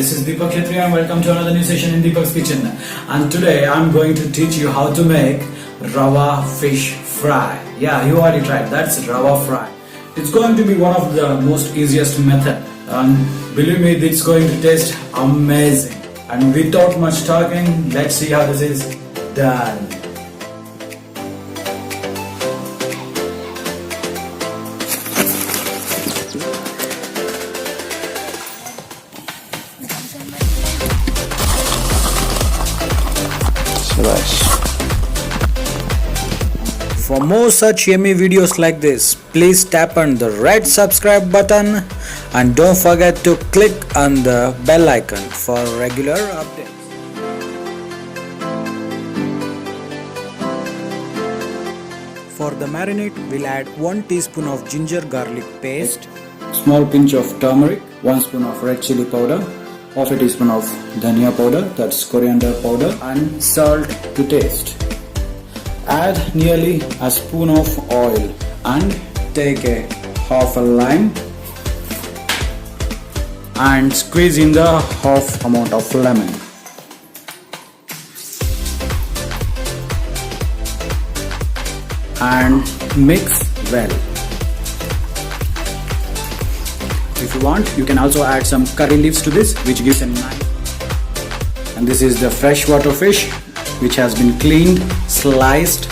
this is Deepak Kshatriya and welcome to another new session in Deepak's Kitchen. And today I'm going to teach you how to make Rava fish fry. Yeah, you already tried, that's Rava fry. It's going to be one of the most easiest method, and believe me, it's going to taste amazing. And without much talking, let's see how this is done. For more such yummy videos like this, please tap on the red subscribe button and don't forget to click on the bell icon for regular updates. For the marinade, we'll add 1 teaspoon of ginger garlic paste, small pinch of turmeric, 1 spoon of red chili powder, half a teaspoon of dhania powder, that's coriander powder, and salt to taste. Add nearly a spoon of oil and take a half a lime and squeeze in the half amount of lemon. And mix well. If you want, you can also add some curry leaves to this, which gives a nice. And this is the freshwater fish, which has been cleaned, sliced,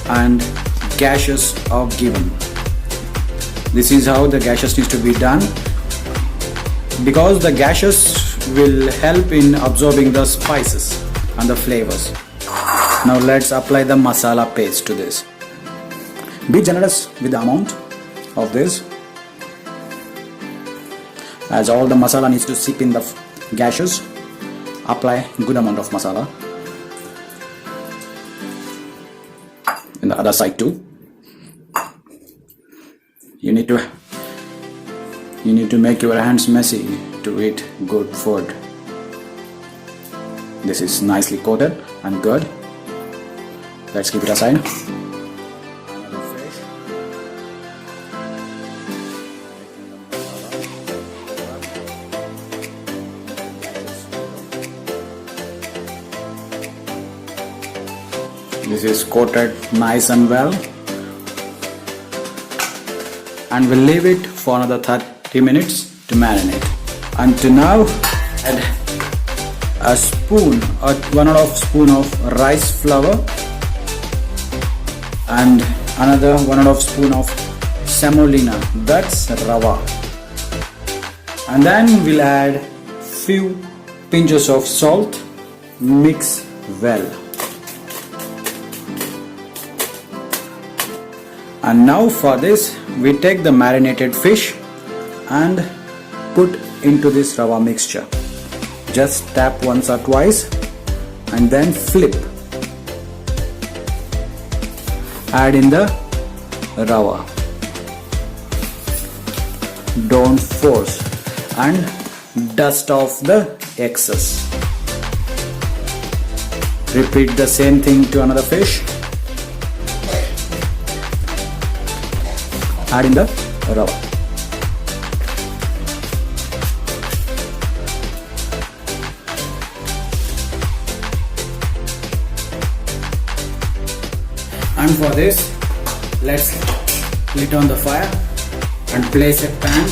and gashes are given. This is how the gashes needs to be done, because the gashes will help in absorbing the spices and the flavors. Now let's apply the masala paste to this. Be generous with the amount of this, as all the masala needs to sip in the gashes. Apply good amount of masala. In the other side too. You need to make your hands messy to eat good food. This is nicely coated and good. Let's keep it aside. Another fish. This is coated nice and well, and we'll leave it for another 30 minutes to marinate. And to now add a spoon or 1.5 spoon of rice flour and another 1.5 spoon of semolina, that's Rava. And then we'll add few pinches of salt. Mix well. And now for this, we take the marinated fish and put into this Rava mixture. Just tap once or twice and then flip. Add in the Rava. Don't force, and dust off the excess. Repeat the same thing to another fish. Add in the Rava. And for this, let's lit on the fire and place a pan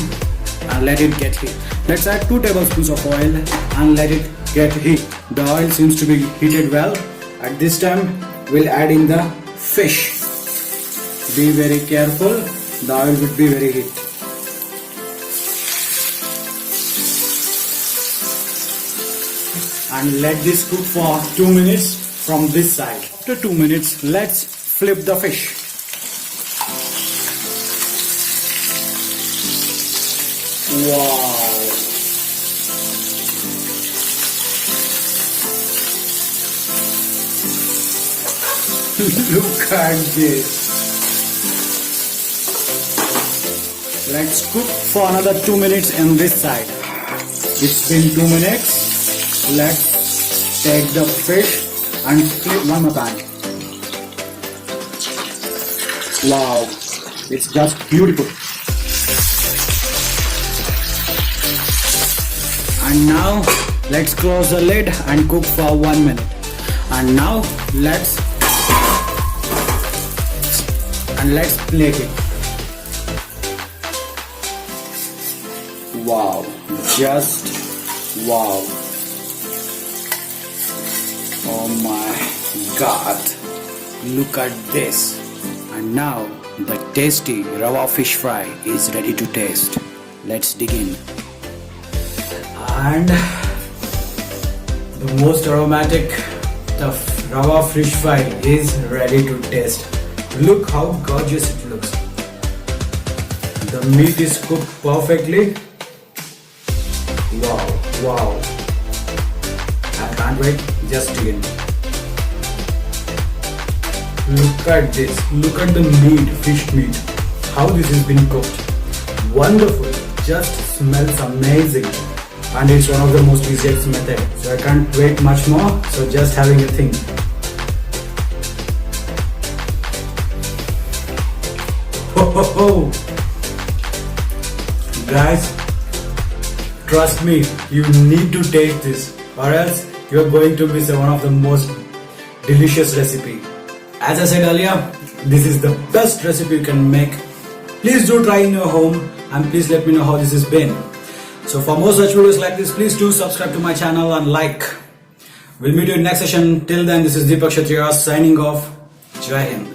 and let it get heat. Let's add 2 tablespoons of oil and let it get heat. The oil seems to be heated well. At this time, we'll add in the fish. Be very careful. The oil would be very hot. And let this cook for 2 minutes from this side. After 2 minutes, let's flip the fish. Wow! Look at this. Let's cook for another 2 minutes on this side. It's been 2 minutes. Let's take the fish and flip one more time. Wow, it's just beautiful. And now let's close the lid and cook for 1 minute. And now let's plate it. Wow, just wow. Oh my god, look at this. And now the tasty Rava fish fry is ready to taste. Let's dig in. And the most aromatic, the Rava fish fry is ready to taste. Look how gorgeous it looks. The meat is cooked perfectly. Wow, wow. I can't wait, just dig in. Look at this, look at the meat, fish meat. How this has been cooked. Wonderful, just smells amazing. And it's one of the most easiest method. So I can't wait much more, so just having a think. Ho ho ho! Guys, trust me, you need to taste this or else you're going to miss one of the most delicious recipe. As I said earlier, this is the best recipe you can make. Please do try in your home and please let me know how this has been. So for more such videos like this, please do subscribe to my channel and like. We'll meet you in next session. Till then, this is Deepak Kshatriya signing off. Jai Hind.